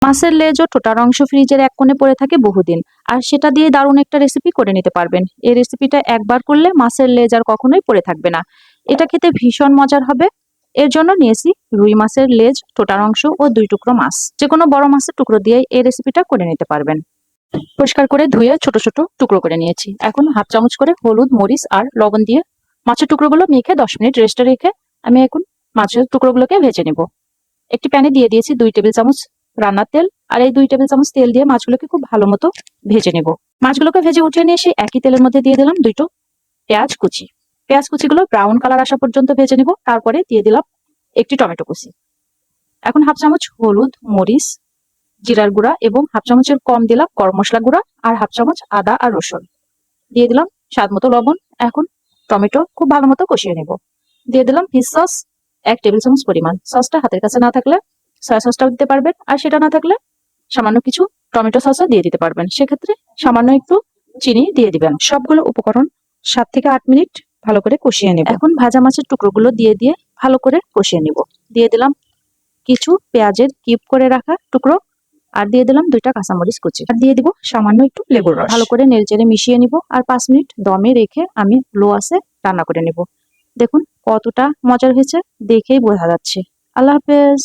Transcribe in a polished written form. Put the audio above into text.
মাছের লেজ ও ঠোঁটার অংশ ফ্রিজের এক কোণে পড়ে থাকে বহুদিন, আর সেটা দিয়ে দারুণ একটা রেসিপি করে নিতে পারবেন। এই রেসিপিটা একবার করলে মাছের লেজ আর কখনোই পড়ে থাকবে না। এটা খেতে ভীষণ মজার হবে। এর জন্য নিয়েছি রুই মাছের লেজ, ঠোঁটার অংশ ও 2 টুকরো মাছ। যে কোনো বড় মাছের টুকরো দিয়ে এই রেসিপিটা করে নিতে পারবেন। পরিষ্কার করে ধুয়ে ছোট ছোট টুকরো করে নিয়েছি। এখন হাফ চামচ করে হলুদ, মরিচ আর লবণ দিয়ে মাছের টুকরোগুলো মেখে 10 মিনিট রেস্টে রেখে আমি এখন মাছের টুকরোগুলোকে ভেজে নেব। একটি প্যানে দিয়ে দিয়েছি 2 টেবিল চামচ রান্নার তেল, আর এই 2 টেবিল চামচ তেল দিয়ে মাছগুলোকে খুব ভালো মতো ভেজে নেব। মাছগুলোকে ভেজে উঠিয়ে নিয়ে এসে একই তেলের মধ্যে দিয়ে দিলাম 2টো পেঁয়াজ কুচি। পেঁয়াজ কুচিগুলো ব্রাউন কালার আসা পর্যন্ত ভেজে নেব। তারপরে দিয়ে দিলাম একটি টমেটো কুচি। এখন হাফ চামচ হলুদ, মরিচ, জিরার গুঁড়া এবং হাফ চামচের কম দিলাম গরম মশলা গুঁড়া, আর হাফ চামচ আদা আর রসুন দিয়ে দিলাম, স্বাদ মতো লবণ। এখন টমেটো খুব ভালো মতো কষিয়ে নেব। দিয়ে দিলাম ফিশ সস 1 টেবিল চামচ পরিমাণ। সসটা হাতের কাছে না থাকলে সয়া সসটাও দিতে পারবেন, আর সেটা না থাকলে সামান্য কিছু টমেটো সসও দিয়ে দিতে পারবেন। সেক্ষেত্রে সামান্য একটু চিনি দিয়ে দিবেন। সবগুলো উপকরণ 7 থেকে 8 মিনিট ভালো করে কষিয়ে নেব। এখন ভাজা মাছের টুকরোগুলো দিয়ে ভালো করে কষিয়ে নেব। দিয়ে দিলাম কিছু পেঁয়াজের কিউব করে রাখা টুকরো, আর দিয়ে দিলাম 2টা কাঁচামরিচ কুচি, আর দিয়ে দিব সামান্য একটু লেবুর রস। ভালো করে নেড়েচেড়ে মিশিয়ে নিব, আর 5 মিনিট দমে রেখে আমি লো আঁচে রান্না করে নেব। দেখুন কতটা মজার হয়েছে, দেখেই বোঝা যাচ্ছে। আল্লাহ হাফেজ।